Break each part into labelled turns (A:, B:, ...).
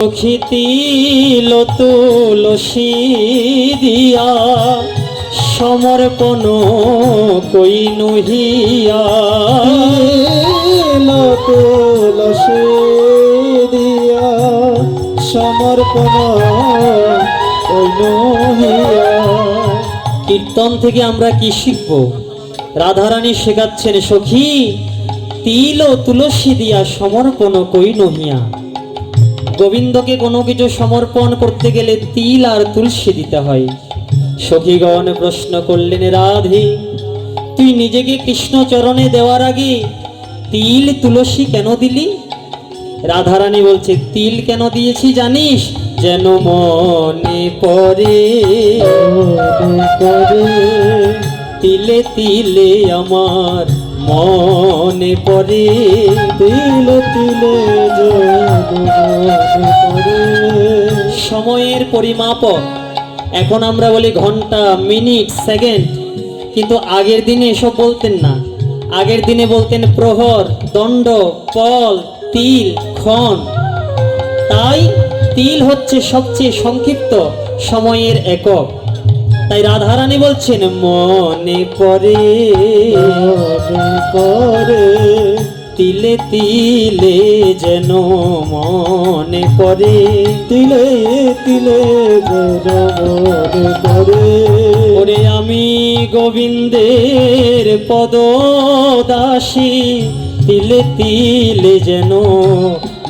A: তিল তুলসী দিয়া সমর্পণ কইনু হিয়া।
B: তুলসী দিয়া সমর্পণ কইনু হিয়া।
A: কীর্তন থেকে আমরা কি শিখব? রাধারানী শেখাচ্ছেন, সখী তিল ও তুলসী দিয়া সমর্পণ কইনু হিয়া। গোবিন্দকে কোনো কিছু সমর্পণ করতে গেলে তিল আর তুলসী দিতে হয়। সখীগণ প্রশ্ন করলেন, রাধে তুই নিজেকে কৃষ্ণ চরণে দেওয়ার আগে তিল তুলসী কেন দিলি? রাধারানী বলছে, তিল কেন দিয়েছি জানিস? যেন মনে পড়ে তিলে তিলে আমার মনে পড়ে।
B: তিলে তিলে
A: সময়ের পরিমাপক এখন আমরা বলি ঘন্টা, মিনিট, সেকেন্ড, কিন্তু আগের দিনে এসব বলতেন না। আগের দিনে বলতেন প্রহর, দণ্ড, পল, তিল, ক্ষণ। তাই তিল হচ্ছে সবচেয়ে সংক্ষিপ্ত সময়ের একক। তাই রাধারানী বলছেন, মনে পড়ে তিলে তিলে যেন মনে পড়ে।
B: তিলে তিলে মনে পড়ে।
A: ওরে আমি গোবিন্দের পদদাসী, তিলে তিলে যেন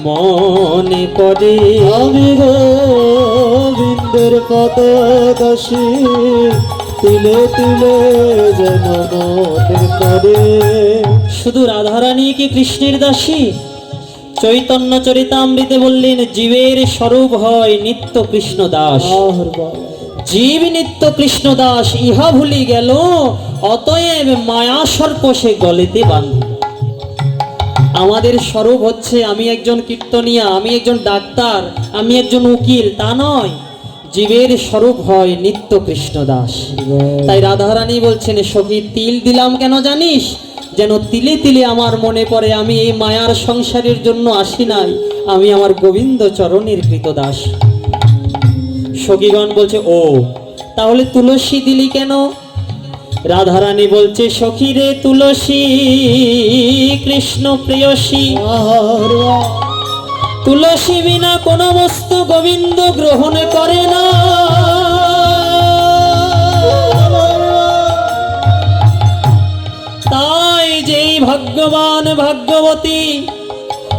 A: মনে পড়ে।
B: আমি গোবিন্দের পদদাসী, তিলে তিলে যেন মনে পড়ে।
A: শুধু রাধারানী কি কৃষ্ণের দাসী? চৈতন্য চরিতামৃতে বললেন, জীবের স্বরূপ হয় নিত্য কৃষ্ণ দাস। জীব নিত্য কৃষ্ণ দাস ইহা ভুলি গেল, অতএব মায়া সর্প সে গলেতে বাঁধি। আমাদের স্বরূপ হচ্ছে আমি একজন কীর্তনিয়া, আমি একজন ডাক্তার, আমি একজন উকিল, তা নয়। জীবের স্বরূপ হয় নিত্য কৃষ্ণ দাস। তাই রাধারানী বলছেন, সখী তিল দিলাম কেন জানিস? যেন তিলে তিলে আমার মনে পড়ে আমি এই মায়ার সংসারের জন্য আসি নাই, আমি আমার গোবিন্দ চরণের কৃতদাস। সখীগণ বলছে, ও তাহলে তুলসী দিলি কেন? রাধারানী বলছে, সখী রে তুলসী কৃষ্ণ প্রেয়সী, তুলসী বিনা কোন বস্তু গোবিন্দ গ্রহণ করে না। তাই যেই ভাগ্যবান ভাগ্যবতী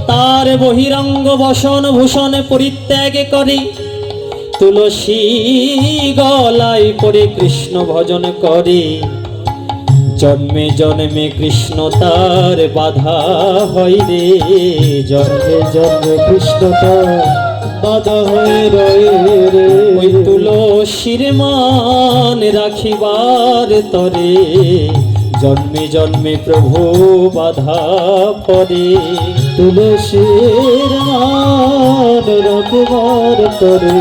A: তার বহিরঙ্গ বসন ভূষণ পরিত্যাগ করে, তুলসী গলায় পরে কৃষ্ণ ভজন করে, জন্মে জন্মে কৃষ্ণ তার বাধা হয় রে।
B: জন্মে জন্মে কৃষ্ণ তার বাধা হয়ে রয়ে রে।
A: ওই তুলসীর মান রাখিবার তরে, জন্মে জন্মে প্রভু বাধা পড়ে।
B: তুলসীর মান রাখিবার তরে,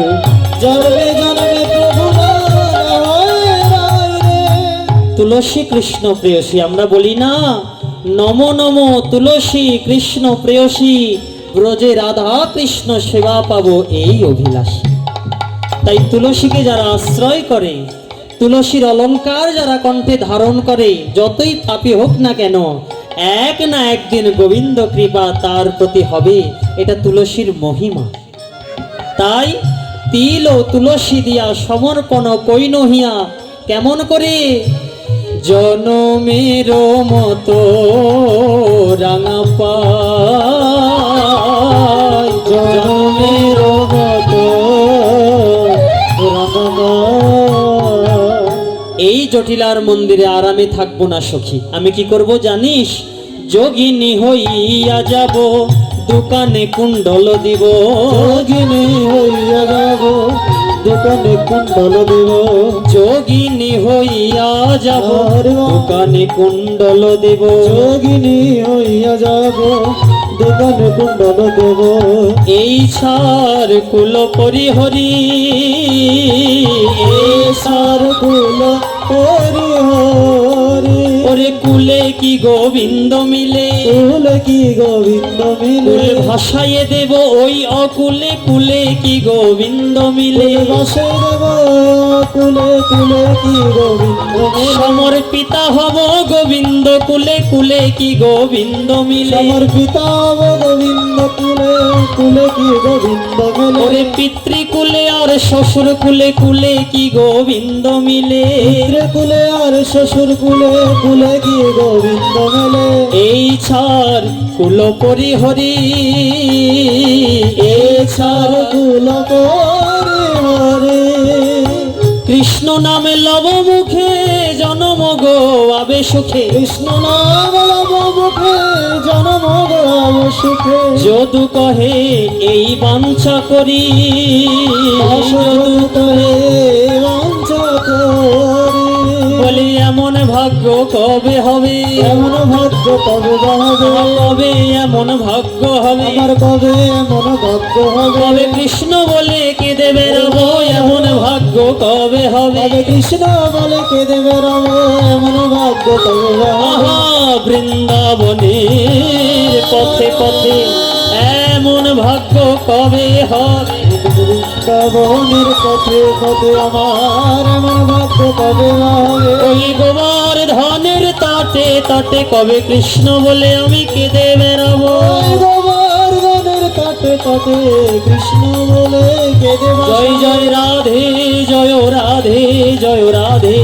B: জন্মে জন্মে প্রভু বাধা হয়ে রয়ে রে।
A: তুলসী কৃষ্ণ প্রেয়সী আমরা বলি না, নমো নমো তুলসী কৃষ্ণ প্রেয়সী, ব্রজে রাধা কৃষ্ণ সেবা পাবো এই অভিলাষী। তাই তুলসীকে যারা আশ্রয় করে, তুলসীর অলংকার যারা কণ্ঠে ধারণ করে, যতই পাপী হোক না কেন, এক না একদিন গোবিন্দ কৃপা তার প্রতি হবে। এটা তুলসীর মহিমা। তাই তিল ও তুলসী দিয়া সমর্পণ কইনু হিয়া। কেমন করে? জনমের মতো রাঙা পায়,
B: জনমের মতো রাঙা।
A: এই জটিলার মন্দিরে আরামে থাকবো না সখী। আমি কি করব জানিস? যোগিনী হইয়া যাব, দোকানে কুণ্ডল দিব।
B: যোগিনী হইয়া যাব, দোকানে কুণ্ডল দিব।
A: যোগিনী হইয়া যাব, দোকানে কুণ্ডল দেব।
B: যোগিনী হইয়া যাব, দোকানে কুণ্ডল দেব।
A: এই সার কুল পরিহরি,
B: এই সার কুল পরিহরি,
A: ওরে কুলে কি গোবিন্দ মিলে
B: কুলে কি গোবিন্দ মিলে
A: কুল ভাসাইয়ে দেব ওই অকুলে কুলে কি গোবিন্দ মিলে
B: কুলে বসে দেব কুলে কুলে কি গোবিন্দ মিলে
A: সমর পিতা হব গোবিন্দ কুলে কুলে কি গোবিন্দ মিলে
B: আমার পিতা গোবিন্দ কুলে কুলে কি গোবিন্দ মিলে
A: ওরে পিতৃকুলে আর শ্বশুর কুলে কুলে কি গোবিন্দ মিলে
B: পুত্রে কুলে আর শ্বশুর কুলে কুলে কি গোবিন্দ মেলে
A: এই ছাড় কুল পরিহরি এই ছাড়
B: কুল করে হরে
A: কৃষ্ণ নামে লব মুখে জনম গো আবে সুখে
B: কৃষ্ণ নাম লব মুখে জনম গরাব সুখে
A: যদু কহে এই বাঞ্ছা করি
B: যদু কহে বাঞ্ছা করি
A: বলি এমন ভাগ্য কবে হবে
B: এমন ভাগ্য কবে হবে
A: কবে এমন ভাগ্য হবে
B: আমার কবে এমন ভাগ্য হবে
A: কবে কৃষ্ণ বলে কে দেবে রব এমন ভাগ্য কবে হবে
B: কবে কৃষ্ণ বলে কে দেবে রব এমন ভাগ্য কবে হবে
A: আহা বৃন্দাবনের পথে পথে এমন ভাগ্য কবে হবে
B: বৃন্দাবনের পথে পথে আমার এমন ভাগ্য কবে হবে
A: ওই গোবর ধনের তটে তটে কবে কৃষ্ণ বলে আমি কেঁদে বেড়াবো
B: গোবর্ধনের তটে তটে কৃষ্ণ বলে কেঁদে
A: জয় জয় রাধে জয় রাধে জয় রাধে